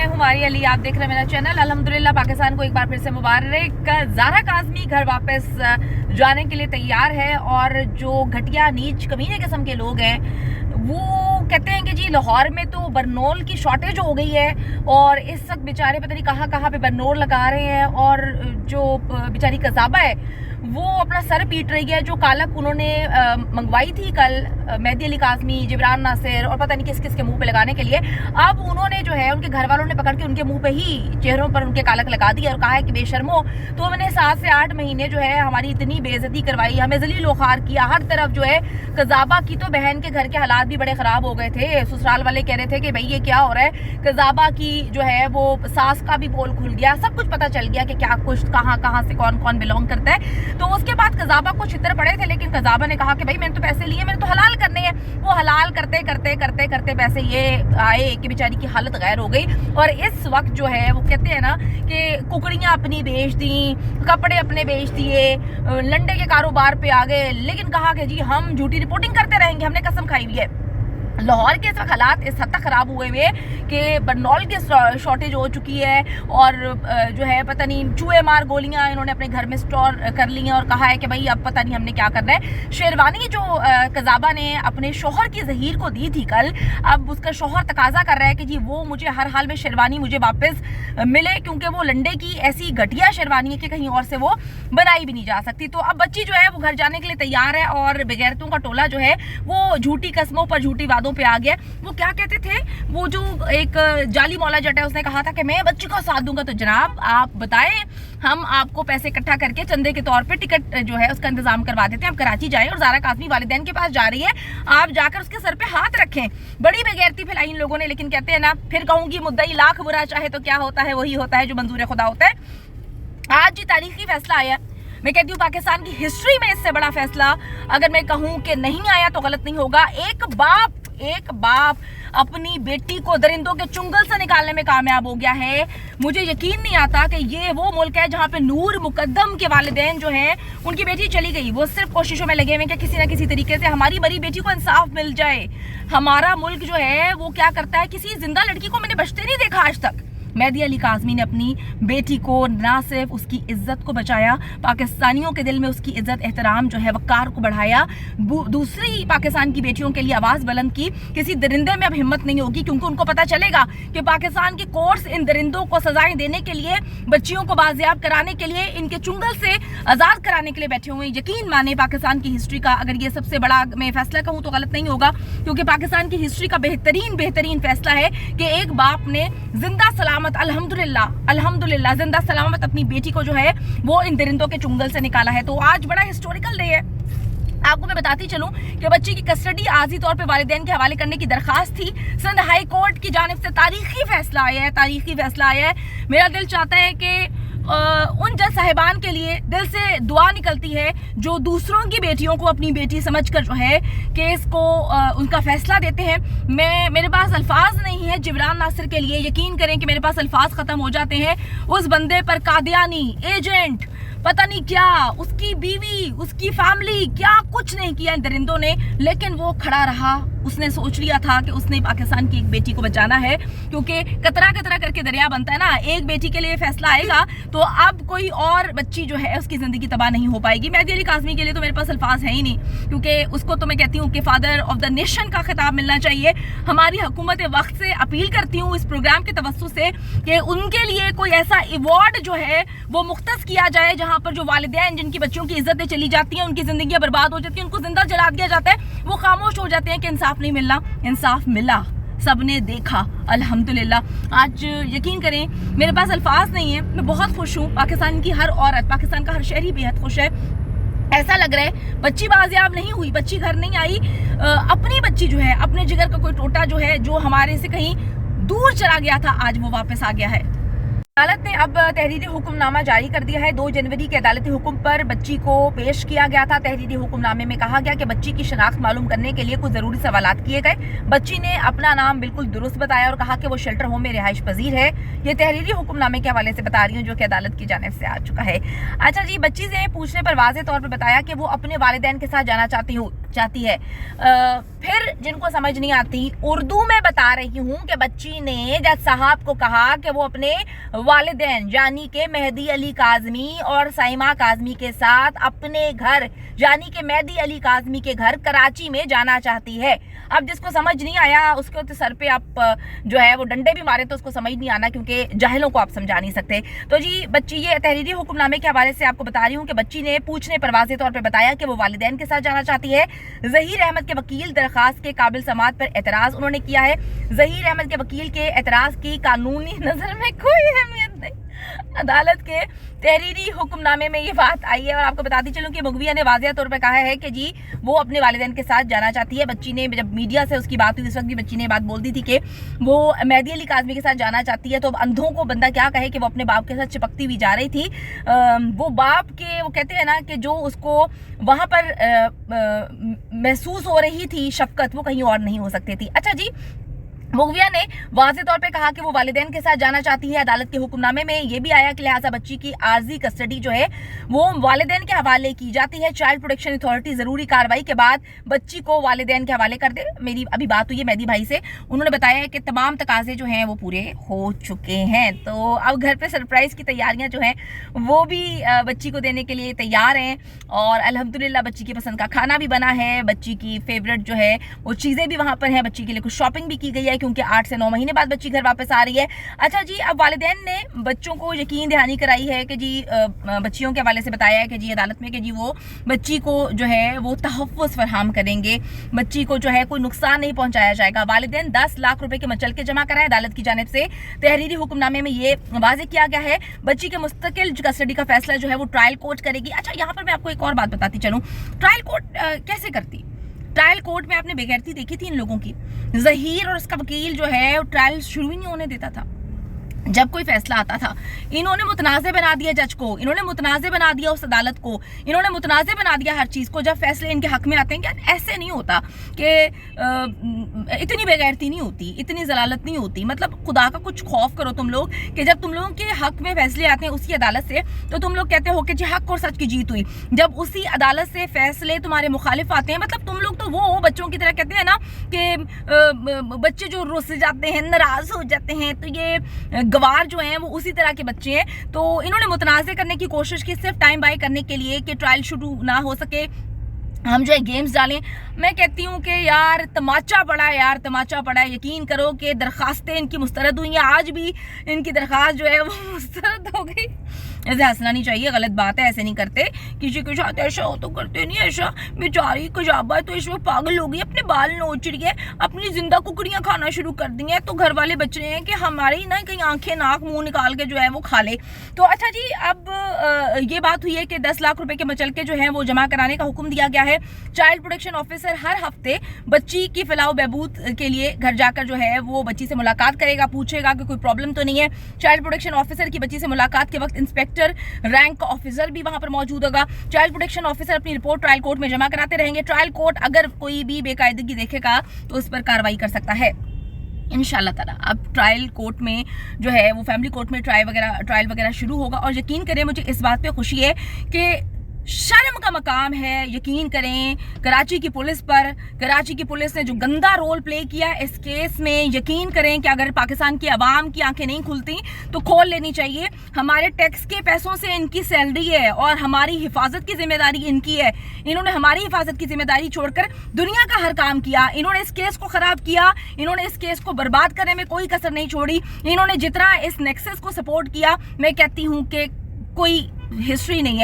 मैं हूँ मारिया अली, आप देख रहे हैं मेरा चैनल। अल्हम्दुलिल्लाह पाकिस्तान को एक बार फिर से मुबारक। ज़ारा काज़मी घर वापस जाने के लिए तैयार है और जो घटिया नीच कमीने किस्म के लोग हैं वो कहते हैं कि जी लाहौर में तो बरनोल की शॉर्टेज हो गई है और इस वक्त बेचारे पता नहीं कहाँ पे बरनोल लगा रहे हैं और जो बेचारी कज़ाबा है वो अपना सर पीट रही है। जो कालक उन्होंने मंगवाई थी कल मेहदी अली काज़मी, जिब्रान नासिर और पता नहीं किस किस के मुंह पे लगाने के लिए, अब उन्होंने जो है उनके घर वालों ने पकड़ के उनके मुंह पे ही चेहरों पर उनके कालक लगा दिया और कहा है कि बेशर्मो, तो हमने 7 से 8 महीने जो है हमारी इतनी बेइज्जती करवाई, हमें जलील वखार किया हर तरफ जो है। कज़ाबा की तो बहन के घर के हालात भी बड़े ख़राब हो गए थे। ससुराल वाले कह रहे थे कि भाई ये क्या हो रहा है। कज़ाबा की जो है वो सास का भी पोल खुल गया, सब कुछ पता चल गया कि क्या कुछ कहाँ से कौन कौन बिलोंग करता है। तो उसके बाद कज़ाबा को छितर पड़े थे, लेकिन कज़ाबा ने कहा कि भाई मैंने तो पैसे लिए, मैंने तो हलाल करने हैं। वो हलाल करते करते पैसे ये आए कि बेचारी की हालत गैर हो गई। और इस वक्त जो है वो कहते हैं ना कि कुकड़ियाँ अपनी बेच दी, कपड़े अपने बेच दिए, लंडे के कारोबार पे आ गए, लेकिन कहा कि जी हम झूठी रिपोर्टिंग करते रहेंगे, हमने कसम खाई हुई है। लाहौर के इस वक्त हालात इस हद तक ख़राब हुए हुए कि बरनौल की शॉर्टेज हो चुकी है और जो है पता नहीं चूहे मार गोलियां इन्होंने अपने घर में स्टोर कर ली हैं और कहा है कि भाई अब पता नहीं हमने क्या करना है। शेरवानी जो कज़ाबा ने अपने शोहर की ज़हीर को दी थी कल, अब उसका शोहर तकाजा कर रहा है कि जी वो मुझे हर हाल में शेरवानी मुझे वापस मिले, क्योंकि वो लंडे की ऐसी घटिया शेरवानी है कि कहीं और से वो बनाई भी नहीं जा सकती। तो अब बच्ची जो है वो घर जाने के लिए तैयार है और बेगैरतों का टोला जो है वो झूठी कस्मों पर झूठी पे आ गया। वो क्या कहते थे, वो जो एक जाली मौला जट है उसने कहा था कि मैं बच्ची का साथ दूंगा। तो जनाब आप बताएं, हम आपको पैसे इकट्ठा करके चंदे के तौर पे टिकट जो है उसका इंतजाम करवा देते हैं। आप कराची जाएं और ज़ारा काज़मी वालिदैन के पास जा रही है, आप जाकर उसके सर पे हाथ रखें। बड़ी बेगैरती फैलाई इन लोगों ने, लेकिन कहते हैं ना फिर कहूंगी मुद्दई लाख बुरा चाहे तो क्या होता है, वही होता है जो मंजूर खुदा होता है। आज जी तारीखी फैसला आया, मैं कहती हूँ पाकिस्तान की हिस्ट्री में इससे बड़ा फैसला अगर मैं कहूँ कि नहीं आया तो गलत नहीं होगा। एक बाप अपनी बेटी को दरिंदों के चुंगल से निकालने में कामयाब हो गया है। मुझे यकीन नहीं आता कि ये वो मुल्क है जहाँ पे नूर मुकद्दम के वालिदैन जो हैं उनकी बेटी चली गई, वो सिर्फ कोशिशों में लगे हुए कि किसी ना किसी तरीके से हमारी बड़ी बेटी को इंसाफ मिल जाए। हमारा मुल्क जो है वो क्या करता है, किसी जिंदा लड़की को मैंने बचते नहीं देखा आज तक। मेहदी अली काज़मी ने अपनी बेटी को ना सिर्फ उसकी इज्जत को बचाया, पाकिस्तानियों के दिल में उसकी इज्जत एहतराम जो है वक़ार को बढ़ाया। दूसरी पाकिस्तान की बेटियों के लिए आवाज़ बुलंद की। किसी दरिंदे में अब हिम्मत नहीं होगी, क्योंकि उनको पता चलेगा कि पाकिस्तान की कोर्ट्स इन दरिंदों को सजाएं देने के लिए, बच्चियों को बाजियाब कराने के लिए, इनके चुंगल से आज़ाद कराने के लिए बैठे हुए। यकीन माने पाकिस्तान की हिस्ट्री का अगर ये सबसे बड़ा मैं फैसला कहूँ तो गलत नहीं होगा, क्योंकि पाकिस्तान की हिस्ट्री का बेहतरीन फैसला है कि एक बाप ने जिंदा सलामत अल्हम्दुलिल्लाह जिंदा सलामत अपनी बेटी को जो है वो इन दरिंदों के चुंगल से निकाला है। तो आज बड़ा हिस्टोरिकल डे है। आपको मैं बताती चलूं कि बच्ची की कस्टडी आजी तौर पे वालिदैन के हवाले करने की दरखास्त थी। सिंध हाई कोर्ट की जानिब से तारीखी फैसला आया है। मेरा दिल चाहता है कि उन जज साहिबान के लिए दिल से दुआ निकलती है जो दूसरों की बेटियों को अपनी बेटी समझकर जो है केस को उनका फैसला देते हैं। मेरे पास अल्फाज नहीं है जिब्रान नासिर के लिए, यकीन करें कि मेरे पास अल्फाज ख़त्म हो जाते हैं। उस बंदे पर कादियानी एजेंट पता नहीं क्या, उसकी बीवी, उसकी फैमिली, क्या कुछ नहीं किया इन दरिंदों ने, लेकिन वो खड़ा रहा। उसने सोच लिया था कि उसने पाकिस्तान की एक बेटी को बचाना है, क्योंकि कतरा कतरा करके दरिया बनता है ना। एक बेटी के लिए फैसला आएगा तो अब कोई और बच्ची जो है उसकी ज़िंदगी तबाह नहीं हो पाएगी। मेहदी अली काज़मी के लिए तो मेरे पास अल्फाज है ही नहीं, क्योंकि उसको तो मैं कहती हूँ कि फादर ऑफ द नेशन का खिताब मिलना चाहिए। हमारी हुकूमत वक्त से अपील करती हूँ इस प्रोग्राम के तवस्सुस से कि उनके लिए कोई ऐसा अवार्ड जो है वो मुख्तस किया जाए, जहाँ पर जो वालिदैन जिनकी बच्चियों की इज्जतें चली जाती हैं, उनकी ज़िंदगियाँ बर्बाद हो जाती हैं, उनको जिंदा जला दिया जाता है, वो खामोश हो जाते हैं कि इंसाफ नहीं मिलना। इंसाफ मिला, सबने देखा अल्हम्दुलिल्लाह। आज यकीन करें मेरे पास अल्फाज नहीं है, मैं बहुत खुश हूँ। पाकिस्तान की हर औरत, पाकिस्तान का हर शहरी बेहद खुश है। ऐसा लग रहा है बच्ची बाजियाब नहीं हुई, बच्ची घर नहीं आई, अपनी बच्ची जो है, अपने जिगर का कोई टोटा जो है जो हमारे से कहीं दूर चला गया था, आज वो वापस आ गया है। अदालत ने अब तहरीरी हुक्मनामा जारी कर दिया है। 2 जनवरी के अदालती हुक्म पर बच्ची को पेश किया गया था। तहरीरी हुक्मनामे में कहा गया कि बच्ची की शनाख्त मालूम करने के लिए कुछ ज़रूरी सवालात किए गए। बच्ची ने अपना नाम बिल्कुल दुरुस्त बताया और कहा कि वो शेल्टर होम में रिहाइश पजीर है। ये तहरीरी हुक्मनामे के हवाले से बता रही हूँ जो कि अदालत की जानिब से आ चुका है। अच्छा जी, बच्ची से पूछने पर वाज़ेह तौर पर बताया कि वो अपने वालिदैन के साथ जाना चाहती है। फिर जिनको समझ नहीं आती, उर्दू में बता रही हूँ कि बच्ची ने जज साहब को कहा कि वो अपने वालिदैन यानी कि मेहदी अली काज़मी और साइमा काज़मी के साथ अपने घर यानी कि मेहदी अली काज़मी के घर कराची में जाना चाहती है। अब जिसको समझ नहीं आया उसके तो सर पे आप जो है वो डंडे भी मारे तो उसको समझ नहीं आना, क्योंकि जाहिलों को आप समझा नहीं सकते। तो जी बच्ची, ये तहरीरी हुक्मनामे के हवाले से आपको बता रही हूँ कि बच्ची ने पूछने पर वाज़ेह तौर पे बताया कि वो वालिदैन के साथ जाना चाहती है। ज़हीर अहमद के वकील दरखास्त के काबिल समात पर एतराज़ उन्होंने किया है। ज़हीर अहमद के वकील के एतराज़ की कानूनी नज़र में कोई अहमियत नहीं। अदालत के तहरीरी हुक्मनामे में ये बात आई है। और आपको बताती चलूँ कि मुगविया ने वाज़ेह तौर पर कहा है कि जी वो अपने वालिदैन के साथ जाना चाहती है। बच्ची ने जब मीडिया से उसकी बात हुई उस वक्त भी बच्ची ने बात बोल दी थी कि वो मेहदी अली काज़मी के साथ जाना चाहती है। तो अब अंधों को बंदा क्या कहे कि वो अपने बाप के साथ चिपकती हुई जा रही थी। वो बाप के, वो कहते हैं ना कि जो उसको वहाँ पर महसूस हो रही थी शफकत, वो कहीं और नहीं हो सकती थी। अच्छा जी, मुगविया ने वाज़ेह तौर पे कहा कि वो वालिदैन के साथ जाना चाहती है। अदालत के हुक्मनामे में ये भी आया कि लिहाजा बच्ची की आर्जी कस्टडी जो है वो वालिदैन के हवाले की जाती है। चाइल्ड प्रोटेक्शन अथॉरिटी ज़रूरी कार्रवाई के बाद बच्ची को वालिदैन के हवाले कर दे। मेरी अभी बात हुई है मेहदी भाई से, उन्होंने बताया है कि तमाम तकाजे जो हैं वो पूरे हो चुके हैं। तो अब घर पे सरप्राइज़ की तैयारियाँ जो हैं वो भी बच्ची को देने के लिए तैयार हैं। और अल्हम्दुलिल्लाह बच्ची की पसंद का खाना भी बना है, बच्ची की फेवरेट जो है वो चीज़ें भी वहाँ पर हैं, बच्ची के लिए कुछ शॉपिंग भी की गई है क्योंकि 8 से 9 महीने बाद बच्ची घर वापस आ रही है। अच्छा जी, अब वालिदैन ने बच्चों को यकीन दहानी कराई है कि जी बच्चियों के हवाले से बताया है कि जी अदालत में कि जी वो बच्ची को जो है वो तहफ़्फ़ुज़ फरहम करेंगे, बच्ची को जो है कोई नुकसान नहीं पहुंचाया जाएगा। वालिदैन 10 लाख रुपए के मचल के जमा कराए। अदालत की जानिब से तहरीरी हुक्मनामे में ये वाज़ेह किया गया है। बच्ची के मुस्तकिल कस्टडी का फैसला जो है वो ट्रायल कोर्ट करेगी। अच्छा, यहाँ पर मैं आपको एक और बात बताती चलूँ, ट्रायल कोर्ट कैसे करती। ट्रायल कोर्ट में आपने बेगैरती देखी थी इन लोगों की। ज़हीर और उसका वकील जो है ट्रायल शुरू ही नहीं होने देता था। जब कोई फैसला आता था इन्होंने मुतनाज़े बना दिया जज को, इन्होंने मुतनाज़े बना दिया उस अदालत को, इन्होंने मुतनाज़े बना दिया हर चीज़ को। जब फैसले इनके हक में आते हैं, क्या ऐसे नहीं होता कि इतनी बेगैरती नहीं होती, इतनी जलालत नहीं होती। मतलब खुदा का कुछ खौफ करो तुम लोग कि जब तुम लोगों के हक में फैसले आते हैं उसी अदालत से, तो तुम लोग कहते हो कि जी हक और सच की जीत हुई। जब उसी अदालत से फैसले तुम्हारे मुखालिफ आते हैं, मतलब तुम लोग तो वो बच्चों की तरह कहते हैं ना कि बच्चे जो रुस जाते हैं, नाराज़ हो जाते हैं, तो ये गवार जो हैं वो उसी तरह के बच्चे हैं। तो इन्होंने मुतनाज़े करने की कोशिश की सिर्फ टाइम बाय करने के लिए कि ट्रायल शुरू ना हो सके, हम जो है गेम्स डालें। मैं कहती हूँ कि यार तमाचा पड़ा है, यार तमाचा पड़ा है। यकीन करो कि दरखास्तें इनकी मुस्तरद हुई हैं, आज भी इनकी दरखास्त जो है वो मुस्तरद हो गई। ऐसे हंसना नहीं चाहिए, गलत बात है, ऐसे नहीं करते। किसी के साथ ऐसा हो तो करते नहीं ऐसा। बेचारी कजाबा तो इस वक्त पागल हो गई, अपने बाल नोच रही है, अपनी जिंदा कुकड़ियाँ खाना शुरू कर दी हैं। तो घर वाले बच रहे हैं कि हमारे ही ना कहीं आंखें नाक मुंह निकाल के जो है वो खा ले। तो अच्छा जी, अब ये बात हुई है कि 10 लाख रुपए के मचल के जो है वो जमा कराने का हुक्म दिया गया है। चाइल्ड प्रोटेक्शन ऑफिसर हर हफ्ते बच्ची की फलाह बहबूद के लिए घर जाकर जो है वो बच्ची से मुलाकात करेगा, पूछेगा कि कोई प्रॉब्लम तो नहीं है। चाइल्ड प्रोटेक्शन ऑफिसर की बच्ची से मुलाकात के वक्त इंस्पेक्टर रैंक का ऑफिसर भी वहां पर मौजूद होगा। चाइल्ड प्रोटेक्शन ऑफिसर अपनी रिपोर्ट ट्रायल कोर्ट में जमा कराते रहेंगे। ट्रायल कोर्ट अगर कोई भी बेकायदगी देखेगा तो उस पर कार्रवाई कर सकता है इंशाल्लाह ताला। अब ट्रायल कोर्ट में जो है वो फैमिली कोर्ट में ट्रायल वगैरह शुरू होगा। और यकीन करें मुझे इस बात पे खुशी है कि शर्म का मकाम है, यकीन करें कराची की पुलिस पर। कराची की पुलिस ने जो गंदा रोल प्ले किया इस केस में, यकीन करें कि अगर पाकिस्तान की आवाम की आंखें नहीं खुलती तो खोल लेनी चाहिए। हमारे टैक्स के पैसों से इनकी सैलरी है और हमारी हिफाजत की जिम्मेदारी इनकी है। इन्होंने हमारी हिफाजत की जिम्मेदारी छोड़कर दुनिया का हर काम किया। इन्होंने इस केस को खराब किया, इन्होंने इस केस को बर्बाद करने में कोई कसर नहीं छोड़ी। इन्होंने जितना इस नेक्सस को सपोर्ट किया, मैं कहती हूँ कि कोई हिस्ट्री नहीं है।